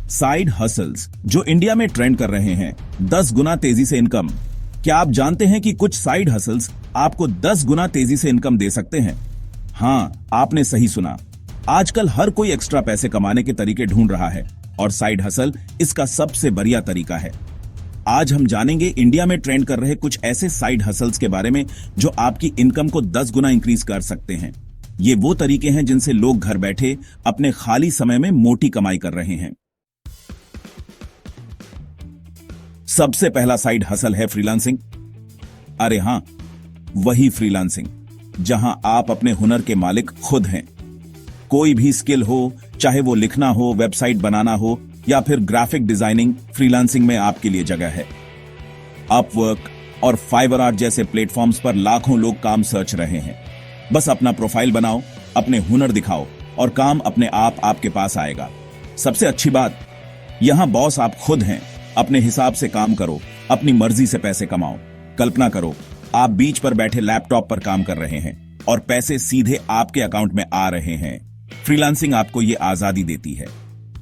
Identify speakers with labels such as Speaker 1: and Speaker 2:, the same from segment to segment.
Speaker 1: Side hustles जो India में trend कर रहे हैं, 10 गुना तेजी से इनकम। क्या आप जानते हैं कि कुछ साइड हसल्स आपको 10 गुना तेजी से इनकम दे सकते हैं? हाँ, आपने सही सुना। आजकल हर कोई एक्स्ट्रा पैसे कमाने के तरीके ढूंढ रहा है और साइड हसल इसका सबसे बढ़िया तरीका है। आज हम जानेंगे इंडिया में ट्रेंड कर रहे कुछ ऐसे साइड हसल्स के बारे में जो आपकी इनकम को 10 गुना इंक्रीज कर सकते हैं। ये वो तरीके हैं जिनसे लोग घर बैठे अपने खाली समय में मोटी कमाई कर रहे हैं। सबसे पहला साइड हसल है फ्रीलांसिंग। अरे हां, वही फ्रीलांसिंग जहां आप अपने हुनर के मालिक खुद हैं। कोई भी स्किल हो, चाहे वो लिखना हो, वेबसाइट बनाना हो या फिर ग्राफिक डिजाइनिंग, फ्रीलांसिंग में आपके लिए जगह है। अपवर्क और फाइवरआर्ट जैसे प्लेटफॉर्म्स पर लाखों लोग काम सर्च रहे हैं। बस अपना प्रोफाइल बनाओ, अपने हुनर दिखाओ और काम अपने आप आपके पास आएगा। सबसे अच्छी बात, यहां बॉस आप खुद हैं। अपने हिसाब से काम करो, अपनी मर्जी से पैसे कमाओ। कल्पना करो, आप बीच पर बैठे लैपटॉप पर काम कर रहे हैं और पैसे सीधे आपके अकाउंट में आ रहे हैं। फ्रीलांसिंग आपको ये आजादी देती है।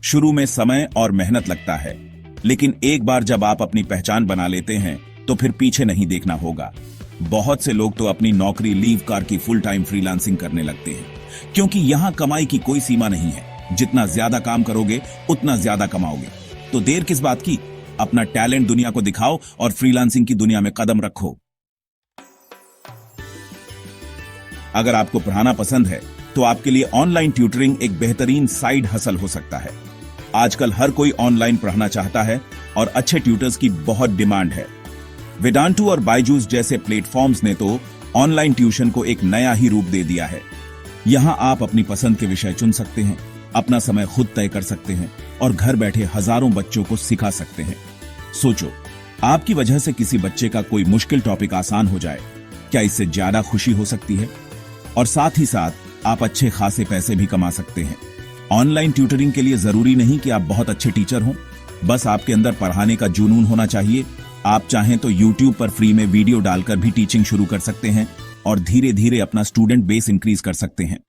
Speaker 1: शुरू में समय और मेहनत लगता है, लेकिन एक बार जब आप अपनी पहचान बना लेते हैं तो फिर पीछे नहीं देखना होगा। बहुत से लोग तो अपनी नौकरी लीव कर की फुल टाइम फ्रीलांसिंग करने लगते हैं, क्योंकि यहां कमाई की कोई सीमा नहीं है। जितना ज्यादा काम करोगे उतना ज्यादा कमाओगे। तो देर किस बात की, अपना टैलेंट दुनिया को दिखाओ और फ्रीलांसिंग की दुनिया में कदम रखो। अगर आपको पढ़ाना पसंद है तो आपके लिए ऑनलाइन ट्यूटरिंग एक बेहतरीन साइड हसल हो सकता है। आजकल हर कोई ऑनलाइन पढ़ना चाहता है और अच्छे ट्यूटर्स की बहुत डिमांड है। वेदांतु और बायजूस जैसे प्लेटफॉर्म्स ने तो ऑनलाइन ट्यूशन को एक नया ही रूप दे दिया है। यहां आप अपनी पसंद के विषय चुन सकते हैं, अपना समय खुद तय कर सकते हैं और घर बैठे हजारों बच्चों को सिखा सकते हैं। सोचो, आपकी वजह से किसी बच्चे का कोई मुश्किल टॉपिक आसान हो जाए, क्या इससे ज्यादा खुशी हो सकती है? और साथ ही साथ आप अच्छे खासे पैसे भी कमा सकते हैं। ऑनलाइन ट्यूटरिंग के लिए जरूरी नहीं कि आप बहुत अच्छे टीचर हों, बस आपके अंदर पढ़ाने का जुनून होना चाहिए। आप चाहें तो YouTube पर फ्री में वीडियो डालकर भी टीचिंग शुरू कर सकते हैं और धीरे धीरे अपना स्टूडेंट बेस इंक्रीज कर सकते हैं।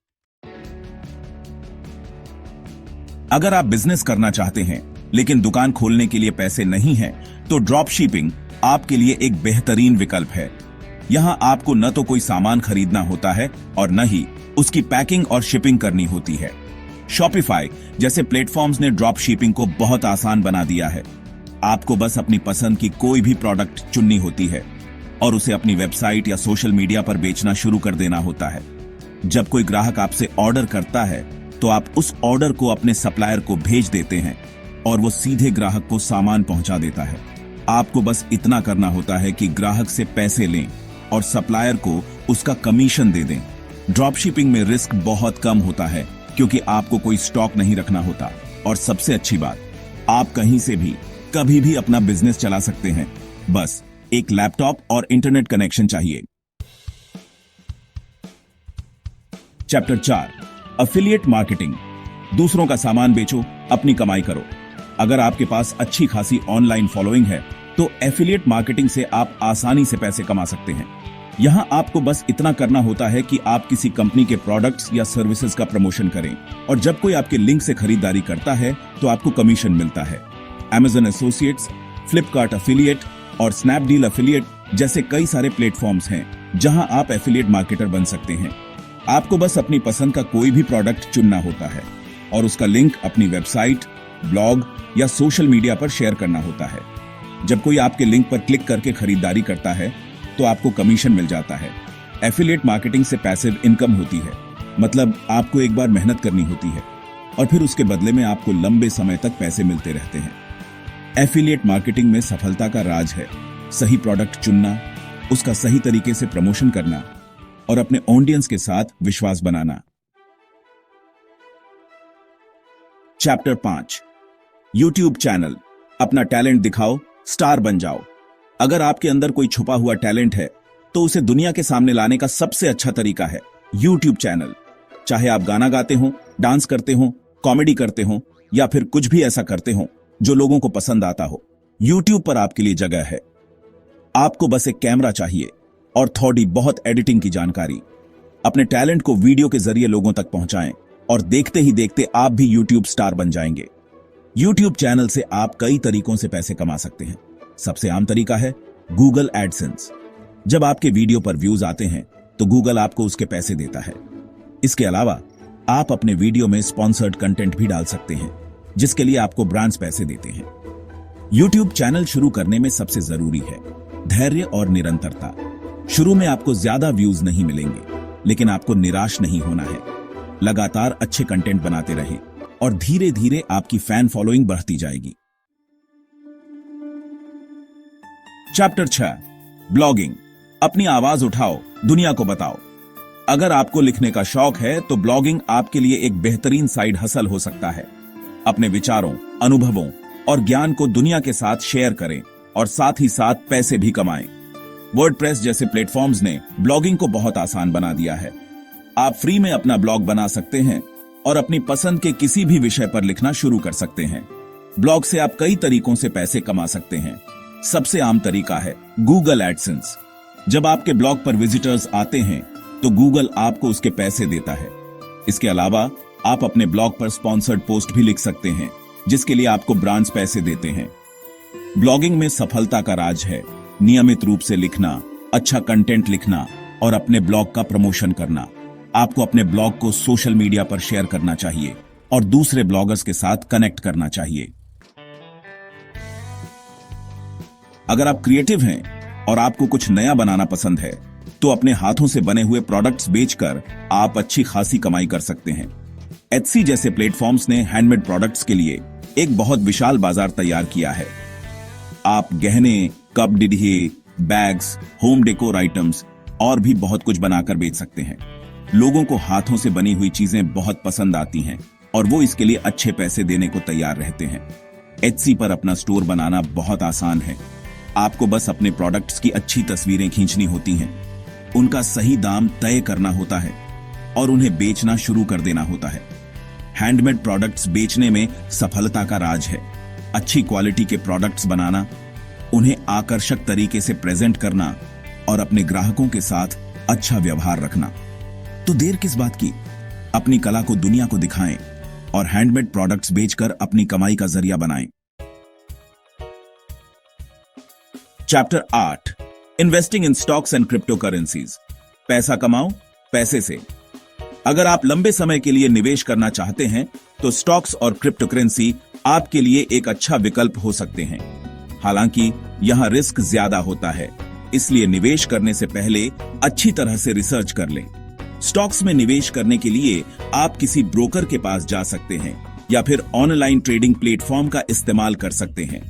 Speaker 1: अगर आप बिजनेस करना चाहते हैं लेकिन दुकान खोलने के लिए पैसे नहीं हैं, तो ड्रॉप शिपिंग आपके लिए एक बेहतरीन विकल्प है। यहां आपको न तो कोई सामान खरीदना होता है और न ही उसकी पैकिंग और शिपिंग करनी होती है। शॉपिफाई जैसे प्लेटफॉर्म्स ने ड्रॉप शिपिंग को बहुत आसान बना दिया है। आपको बस अपनी पसंद की कोई भी प्रोडक्ट चुननी होती है और उसे अपनी वेबसाइट या सोशल मीडिया पर बेचना शुरू कर देना होता है। जब कोई ग्राहक आपसे ऑर्डर करता है तो आप उस ऑर्डर को अपने सप्लायर को भेज देते हैं और वो सीधे ग्राहक को सामान पहुंचा देता है। आपको बस इतना करना होता है कि ग्राहक से पैसे लें और सप्लायर को उसका कमीशन दे दें। ड्रॉप शिपिंग में रिस्क बहुत कम होता है क्योंकि आपको कोई स्टॉक नहीं रखना होता। और सबसे अच्छी बात, आप कहीं से भी कभी भी अपना बिजनेस चला सकते हैं। बस एक लैपटॉप और इंटरनेट कनेक्शन चाहिए। Chapter 4, affiliate marketing. दूसरों का सामान बेचो, अपनी कमाई करो। अगर आपके पास अच्छी खासी ऑनलाइन फॉलोइंग है तो एफिलिएट मार्केटिंग से आप आसानी से पैसे कमा सकते हैं। यहां आपको बस इतना करना होता है कि आप किसी कंपनी के प्रोडक्ट्स या सर्विसेज का प्रमोशन करें और जब कोई आपके लिंक से खरीदारी करता है तो आपको कमीशन मिलता है। Amazon एसोसिएट्स, फ्लिपकार्ट एफिलिएट और स्नैपडील एफिलिएट जैसे कई सारे प्लेटफॉर्म्स हैं जहां आप एफिलिएट मार्केटर बन सकते हैं। आपको बस अपनी पसंद का कोई भी प्रोडक्ट चुनना होता है और उसका लिंक अपनी वेबसाइट, ब्लॉग या सोशल मीडिया पर शेयर करना होता है। जब कोई आपके लिंक पर क्लिक करके खरीदारी करता है तो आपको कमीशन मिल जाता है। एफिलिएट मार्केटिंग से पैसिव इनकम होती है, मतलब आपको एक बार मेहनत करनी होती है और फिर उसके बदले में आपको लंबे समय तक पैसे मिलते रहते हैं। एफिलिएट मार्केटिंग में सफलता का राज है सही प्रोडक्ट चुनना, उसका सही तरीके से प्रमोशन करना और अपने ऑडियंस के साथ विश्वास बनाना। Chapter 5, YouTube channel. अपना टैलेंट दिखाओ, स्टार बन जाओ। अगर आपके अंदर कोई छुपा हुआ टैलेंट है तो उसे दुनिया के सामने लाने का सबसे अच्छा तरीका है यूट्यूब चैनल। चाहे आप गाना गाते हो, डांस करते हो, कॉमेडी करते हो या फिर कुछ भी ऐसा करते हो जो लोगों को पसंद आता हो, यूट्यूब पर आपके लिए जगह है। आपको बस एक कैमरा चाहिए और थोड़ी बहुत एडिटिंग की जानकारी। अपने टैलेंट को वीडियो के जरिए लोगों तक पहुंचाएं और देखते ही देखते आप भी यूट्यूब स्टार बन जाएंगे। YouTube चैनल से आप कई तरीकों से पैसे कमा सकते हैं। सबसे आम तरीका है गूगल एडसेंस। जब आपके वीडियो पर व्यूज आते हैं तो गूगल आपको उसके पैसे देता है। इसके अलावा आप अपने वीडियो में स्पॉन्सर्ड कंटेंट भी डाल सकते हैं, जिसके लिए आपको ब्रांड्स पैसे देते हैं। YouTube चैनल शुरू करने में सबसे जरूरी है धैर्य और निरंतरता। शुरू में आपको ज्यादा व्यूज नहीं मिलेंगे, लेकिन आपको निराश नहीं होना है। लगातार अच्छे कंटेंट बनाते रहें और धीरे धीरे आपकी फैन फॉलोइंग बढ़ती जाएगी। Chapter 6 blogging. अपनी आवाज उठाओ, दुनिया को बताओ। अगर आपको लिखने का शौक है तो ब्लॉगिंग आपके लिए एक बेहतरीन साइड हसल हो सकता है। अपने विचारों, अनुभवों और ज्ञान को दुनिया के साथ शेयर करें और साथ ही साथ पैसे भी कमाएं। वर्डप्रेस जैसे प्लेटफॉर्म्स ने ब्लॉगिंग को बहुत आसान बना दिया है। आप फ्री में अपना ब्लॉग बना सकते हैं और अपनी पसंद के किसी भी विषय पर लिखना शुरू कर सकते हैं। ब्लॉग से आप कई तरीकों से पैसे कमा सकते हैं। सबसे आम तरीका है गूगल एडसेंस। जब आपके ब्लॉग पर विजिटर्स आते हैं तो गूगल आपको उसके पैसे देता है। इसके अलावा आप अपने ब्लॉग पर स्पॉन्सर्ड पोस्ट भी लिख सकते हैं, जिसके लिए आपको ब्रांड्स पैसे देते हैं। ब्लॉगिंग में सफलता का राज है नियमित रूप से लिखना, अच्छा कंटेंट लिखना और अपने ब्लॉग का प्रमोशन करना। आपको अपने ब्लॉग को सोशल मीडिया पर शेयर करना चाहिए और दूसरे ब्लॉगर्स के साथ कनेक्ट करना चाहिए। अगर आप क्रिएटिव हैं और आपको कुछ नया बनाना पसंद है तो अपने हाथों से बने हुए प्रोडक्ट्स बेचकर आप अच्छी खासी कमाई कर सकते हैं। Etsy जैसे प्लेटफॉर्म्स ने हैंडमेड प्रोडक्ट्स के लिए एक बहुत विशाल बाजार तैयार किया है। आप गहने, कप डिढिए, बैग्स, होम डेकोर आइटम्स और भी बहुत कुछ बनाकर बेच सकते हैं। लोगों को हाथों से बनी हुई चीजें बहुत पसंद आती हैं और वो इसके लिए अच्छे पैसे देने को तैयार रहते हैं। Etsy पर अपना स्टोर बनाना बहुत आसान है। आपको बस अपने प्रोडक्ट्स की अच्छी तस्वीरें खींचनी होती हैं, उनका सही दाम तय करना होता है और उन्हें बेचना शुरू कर देना होता है। हैंडमेड प्रोडक्ट्स बेचने में सफलता का राज है अच्छी क्वालिटी के प्रोडक्ट्स बनाना, उन्हें आकर्षक तरीके से प्रेजेंट करना और अपने ग्राहकों के साथ अच्छा व्यवहार रखना। तो देर किस बात की, अपनी कला को दुनिया को दिखाएं और हैंडमेड प्रोडक्ट्स बेचकर अपनी कमाई का जरिया बनाएं। Chapter 8 investing in stocks and crypto currencies. पैसा कमाओ पैसे से। अगर आप लंबे समय के लिए निवेश करना चाहते हैं तो स्टॉक्स और क्रिप्टो करेंसी आपके लिए एक अच्छा विकल्प हो सकते हैं। हालांकि यहां रिस्क ज्यादा होता है, इसलिए निवेश करने से पहले अच्छी तरह से रिसर्च कर लें। स्टॉक्स में निवेश करने के लिए आप किसी ब्रोकर के पास जा सकते हैं या फिर ऑनलाइन ट्रेडिंग प्लेटफॉर्म का इस्तेमाल कर सकते हैं।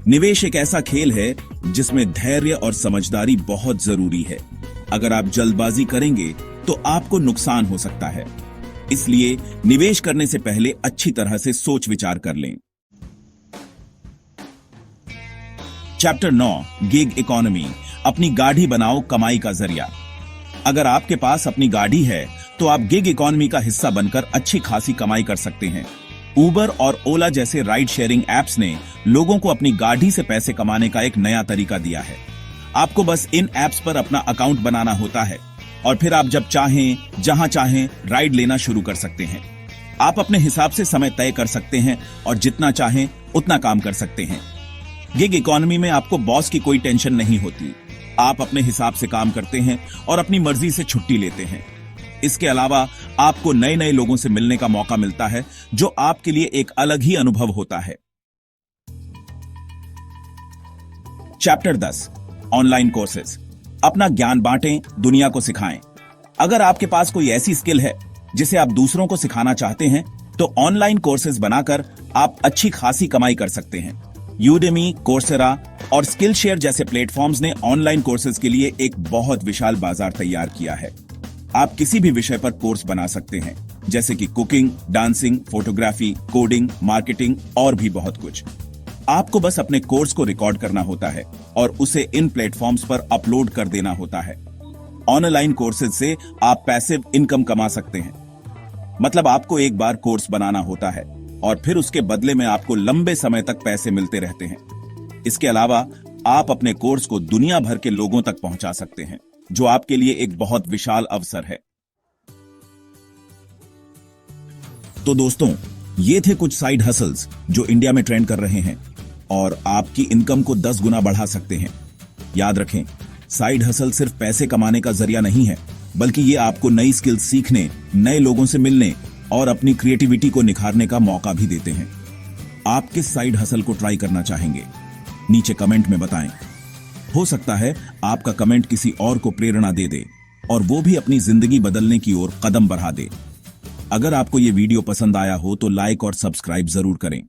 Speaker 1: निवेश एक ऐसा खेल है जिसमें धैर्य और समझदारी बहुत जरूरी है। अगर आप जल्दबाजी करेंगे तो आपको नुकसान हो सकता है, इसलिए निवेश करने से पहले अच्छी तरह से सोच विचार कर लें। Chapter 9 gig economy. अपनी गाड़ी बनाओ कमाई का जरिया। अगर आपके पास अपनी गाड़ी है तो आप गिग इकोनॉमी का हिस्सा बनकर अच्छी खासी कमाई कर सकते हैं। उबर और ओला जैसे राइड शेयरिंग एप्स ने लोगों को अपनी गाड़ी से पैसे कमाने का एक नया तरीका दिया है। आपको बस इन एप्स पर अपना अकाउंट बनाना होता है और फिर आप जब चाहें, जहां चाहें राइड लेना शुरू कर सकते हैं। आप अपने हिसाब से समय तय कर सकते हैं और जितना चाहें उतना काम कर सकते हैं। गिग इकोनॉमी में आपको बॉस की कोई टेंशन नहीं होती। आप अपने हिसाब से काम करते हैं और अपनी मर्जी से छुट्टी लेते हैं। इसके अलावा आपको नए नए लोगों से मिलने का मौका मिलता है, जो आपके लिए एक अलग ही अनुभव होता है। Chapter 10 online courses. अपना ज्ञान बांटें, दुनिया को सिखाएं। अगर आपके पास कोई ऐसी स्किल है जिसे आप दूसरों को सिखाना चाहते हैं तो ऑनलाइन कोर्सेज बनाकर आप अच्छी खासी कमाई कर सकते हैं। यूडेमी, कोर्सेरा और स्किल शेयर जैसे प्लेटफॉर्म्स ने ऑनलाइन कोर्सेज के लिए एक बहुत विशाल बाजार तैयार किया है। आप किसी भी विषय पर कोर्स बना सकते हैं, जैसे कि cooking, dancing, photography, coding, marketing और भी बहुत कुछ। आपको बस अपने कोर्स को रिकॉर्ड करना होता है और उसे इन प्लेटफॉर्म्स पर अपलोड कर देना होता है। ऑनलाइन कोर्सेज से आप पैसिव इनकम कमा सकते हैं। मतलब आपको एक बार कोर्स बनाना होता है और फिर उसके बदले में आपको लंबे समय तक पैसे मिलते रहते हैं। इसके अलावा आप अपने कोर्स को दुनिया भर के लोगों तक पहुंचा सकते हैं, जो आपके लिए एक बहुत विशाल अवसर है। तो दोस्तों, ये थे कुछ साइड हसल्स जो इंडिया में ट्रेंड कर रहे हैं और आपकी इनकम को 10 गुना बढ़ा सकते हैं। याद रखें, साइड हसल सिर्फ पैसे कमाने का जरिया नहीं है, बल्कि ये आपको नई स्किल्स सीखने, नए लोगों से मिलने और अपनी क्रिएटिविटी को निखारने का मौका भी देते हैं। आप किस साइड हसल को ट्राई करना चाहेंगे? नीचे कमेंट में बताएं। हो सकता है आपका कमेंट किसी और को प्रेरणा दे दे और वो भी अपनी जिंदगी बदलने की ओर कदम बढ़ा दे। अगर आपको ये वीडियो पसंद आया हो तो लाइक और सब्सक्राइब जरूर करें।